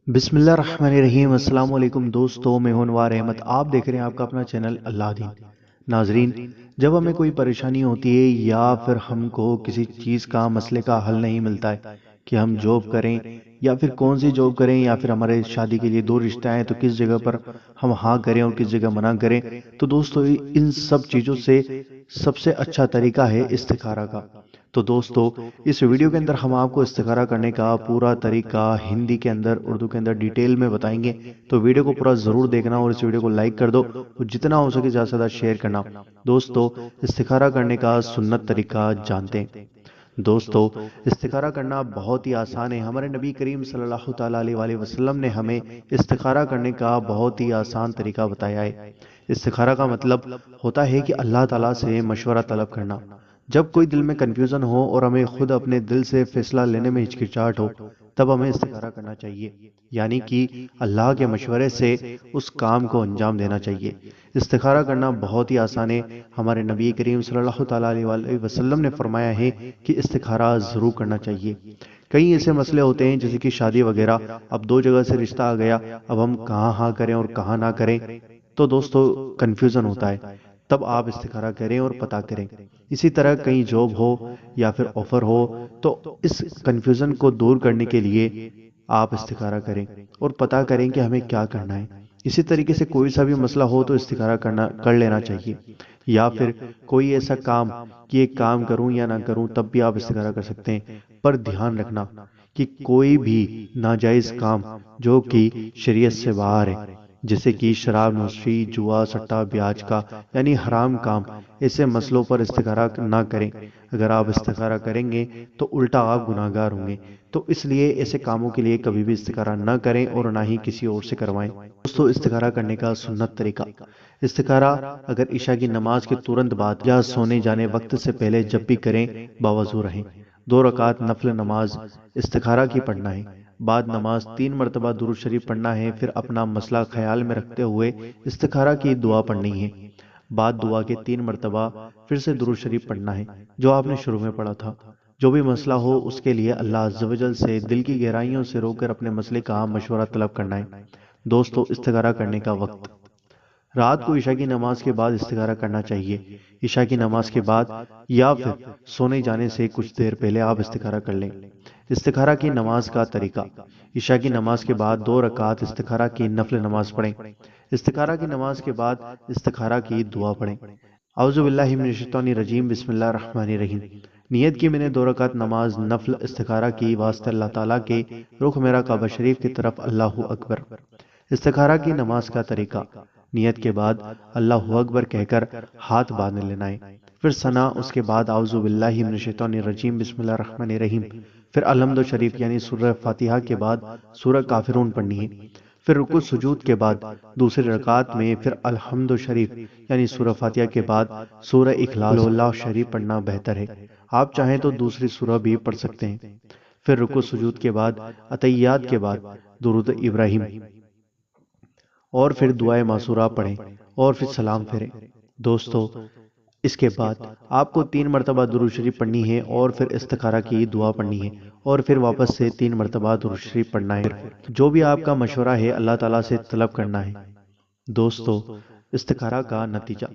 بسم اللہ الرحمن الرحیم۔ السلام علیکم دوستو، میں ہوں انوار احمد، آپ دیکھ رہے ہیں آپ کا اپنا چینل اللہ دین۔ ناظرین، جب ہمیں کوئی پریشانی ہوتی ہے یا پھر ہم کو کسی چیز کا مسئلے کا حل نہیں ملتا ہے کہ ہم جاب کریں یا پھر کون سی جاب کریں، یا پھر ہمارے شادی کے لیے دو رشتہ ہیں تو کس جگہ پر ہم ہاں کریں اور کس جگہ منع کریں، تو دوستو ان سب چیزوں سے سب سے اچھا طریقہ ہے استخارہ کا۔ تو دوستو اس ویڈیو کے اندر ہم آپ کو استخارہ کرنے کا پورا طریقہ ہندی کے اندر، اردو کے اندر ڈیٹیل میں بتائیں گے، تو ویڈیو کو پورا ضرور دیکھنا اور اس ویڈیو کو لائک کر دو اور جتنا ہو سکے زیادہ سے زیادہ شیئر کرنا۔ دوستو استخارہ کرنے کا سنت طریقہ جانتے ہیں۔ دوستو استخارہ کرنا بہت ہی آسان ہے۔ ہمارے نبی کریم صلی اللہ تعالیٰ علیہ وآلہ وسلم نے ہمیں استخارہ کرنے کا بہت ہی آسان طریقہ بتایا ہے۔ استخارہ کا مطلب ہوتا ہے کہ اللہ تعالیٰ سے مشورہ طلب کرنا۔ جب کوئی دل میں کنفیوژن ہو اور ہمیں خود اپنے دل سے فیصلہ لینے میں ہچکچاہٹ ہو، تب ہمیں استخارہ کرنا چاہیے، یعنی کہ اللہ کے مشورے سے اس کام کو انجام دینا چاہیے۔ استخارہ کرنا بہت ہی آسان ہے۔ ہمارے نبی کریم صلی اللہ تعالیٰ علیہ وسلم نے فرمایا ہے کہ استخارہ ضرور کرنا چاہیے۔ کئی ایسے مسئلے ہوتے ہیں جیسے کہ شادی وغیرہ، اب دو جگہ سے رشتہ آ گیا، اب ہم کہاں ہاں کریں اور کہاں نہ کریں، تو دوستو کنفیوژن ہوتا ہے، تب آپ استخارہ کریں اور پتہ کریں۔ اسی طرح کہیں جاب ہو یا پھر آفر ہو، تو اس کنفیوژن کو دور کرنے کے لیے آپ استخارہ کریں اور پتہ کریں کہ ہمیں کیا کرنا ہے۔ اسی طریقے سے کوئی سا بھی مسئلہ ہو تو استخارہ کر لینا چاہیے، یا پھر کوئی ایسا کام کہ ایک کام کروں یا نہ کروں، تب بھی آپ استخارہ کر سکتے ہیں۔ پر دھیان رکھنا کہ کوئی بھی ناجائز کام جو کہ شریعت سے باہر ہے، جیسے کہ شراب نوشی، جوا، سٹا، بیاج کا یعنی حرام کام، ایسے مسئلوں پر استخارہ نہ کریں۔ اگر آپ استخارہ کریں گے تو الٹا آپ گناہگار ہوں گے، تو اس لیے ایسے کاموں کے لیے کبھی بھی استخارہ نہ کریں اور نہ ہی کسی اور سے کروائیں۔ دوستو استخارہ کرنے کا سنت طریقہ، استخارہ اگر عشاء کی نماز کے ترنت بعد یا سونے جانے وقت سے پہلے جب بھی کریں باوضو رہیں۔ 2 رکعت نفل نماز استخارہ کی پڑھنا ہے۔ بعد نماز 3 مرتبہ درود شریف پڑھنا ہے، پھر اپنا مسئلہ خیال میں رکھتے ہوئے استخارہ کی دعا پڑھنی ہے۔ بعد دعا کے 3 مرتبہ پھر سے درود شریف پڑھنا ہے جو آپ نے شروع میں پڑھا تھا۔ جو بھی مسئلہ ہو اس کے لیے اللہ عز و جل سے دل کی گہرائیوں سے رو کر اپنے مسئلے کا مشورہ طلب کرنا ہے۔ دوستو استخارہ کرنے کا وقت، رات کو عشاء کی نماز کے بعد استخارہ کرنا چاہیے۔ عشاء کی نماز کے بعد یا پھر سونے جانے سے کچھ دیر پہلے آپ استخارہ کر لیں۔ استخارہ کی نماز کا طریقہ، عشاء کی نماز کے بعد 2 رکعت استخارہ کی نفل نماز پڑھیں۔ استخارہ کی نماز کے بعد استخارہ کی دعا پڑھیں۔ اعوذ باللہ من الشیطان الرجیم، بسم اللہ الرحمن الرحیم۔ نیت کی میں نے 2 رکعت نماز نفل استخارہ کی واسطہ اللہ تعالیٰ کے، رخ میرا کعبہ شریف کی طرف، اللہ اکبر۔ استخارہ کی نماز کا طریقہ، نیت کے بعد اللہ اکبر کہہ کر ہاتھ باندھ لینا ہے، پھر ثنا، اس کے بعد اعوذ باللہ من الشیطان الرجیم، بسم اللہ الرحمن الرحیم، پھر الحمد شریف یعنی سورہ فاتحہ کے بعد سورہ کافرون پڑھنی ہے، پھر رکوع سجود کے بعد دوسری رکعت میں پھر الحمد شریف یعنی سورہ فاتحہ کے بعد سورہ اخلاص اللہ شریف پڑھنا بہتر ہے۔ آپ چاہیں تو دوسری سورہ بھی پڑھ سکتے ہیں۔ پھر رکوع سجود کے بعد عطیات کے بعد درود ابراہیم، اور پھر دعائے معصورہ پڑھیں اور پھر سلام پھیریں۔ دوستو اس کے بعد آپ کو 3 مرتبہ درود شریف پڑھنی ہے اور پھر استخارہ کی دعا پڑھنی ہے، اور پھر واپس سے 3 مرتبہ درود شریف پڑھنا ہے۔ جو بھی آپ کا مشورہ ہے اللہ تعالیٰ سے طلب کرنا ہے۔ دوستو استخارہ کا نتیجہ،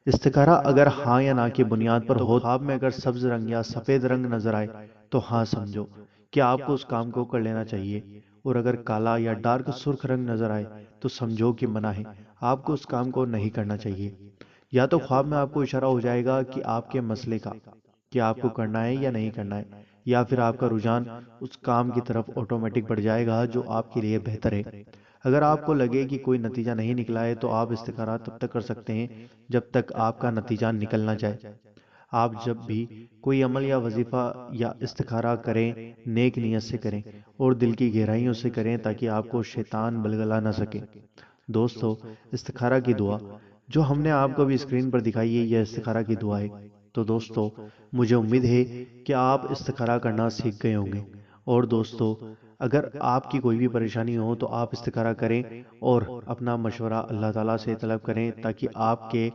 استخارہ اگر ہاں یا نہ کی بنیاد پر ہو، خواب میں اگر سبز رنگ یا سفید رنگ نظر آئے تو ہاں سمجھو کہ آپ کو اس کام کو کر لینا چاہیے، اور اگر کالا یا ڈارک سرخ رنگ نظر آئے تو سمجھو کہ منع ہے، آپ کو اس کام کو نہیں کرنا چاہیے۔ یا تو خواب میں آپ کو اشارہ ہو جائے گا کہ آپ کے مسئلے کا، کہ آپ کو کرنا ہے یا نہیں کرنا ہے، یا پھر آپ کا رجحان اس کام کی طرف آٹومیٹک بڑھ جائے گا جو آپ کے لیے بہتر ہے۔ اگر آپ کو لگے کہ کوئی نتیجہ نہیں نکلا ہے تو آپ استخارہ تب تک کر سکتے ہیں جب تک آپ کا نتیجہ نکل نہ جائے۔ آپ جب بھی کوئی عمل یا وظیفہ یا استخارہ کریں نیک نیت سے کریں اور دل کی گہرائیوں سے کریں تاکہ آپ کو شیطان بلگلا نہ سکے۔ دوستو استخارہ کی دعا جو ہم نے آپ کو بھی اسکرین پر دکھائی ہے، یہ استخارہ کی دعا ہے۔ تو دوستو مجھے امید ہے کہ آپ استخارہ کرنا سیکھ گئے ہوں گے، اور دوستو اگر آپ کی کوئی بھی پریشانی ہو تو آپ استخارہ کریں اور اپنا مشورہ اللہ تعالیٰ سے طلب کریں تاکہ آپ کے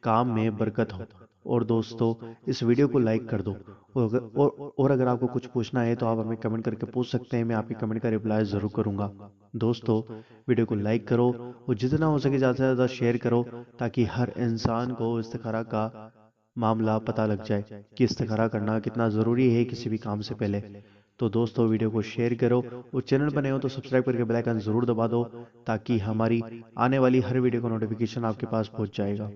کام میں برکت ہو۔ اور دوستو اس ویڈیو کو لائک کر دو اور اگر آپ کو کچھ پوچھنا ہے تو آپ ہمیں کمنٹ کر کے پوچھ سکتے ہیں، میں آپ کی کمنٹ کا رپلائی ضرور کروں گا۔ دوستو، ویڈیو کو لائک کرو اور جتنا ہو سکے زیادہ سے زیادہ شیئر کرو تاکہ ہر انسان کو استخارہ کا معاملہ پتہ لگ جائے کہ استخارہ کرنا کتنا ضروری ہے کسی بھی کام سے پہلے۔ تو دوستو، ویڈیو کو شیئر کرو اور چینل بنے ہو تو سبسکرائب کر کے بیل آئیکن ضرور دبا دو تاکہ ہماری آنے والی ہر ویڈیو کا نوٹیفیکیشن آپ کے پاس پہنچ جائے گا۔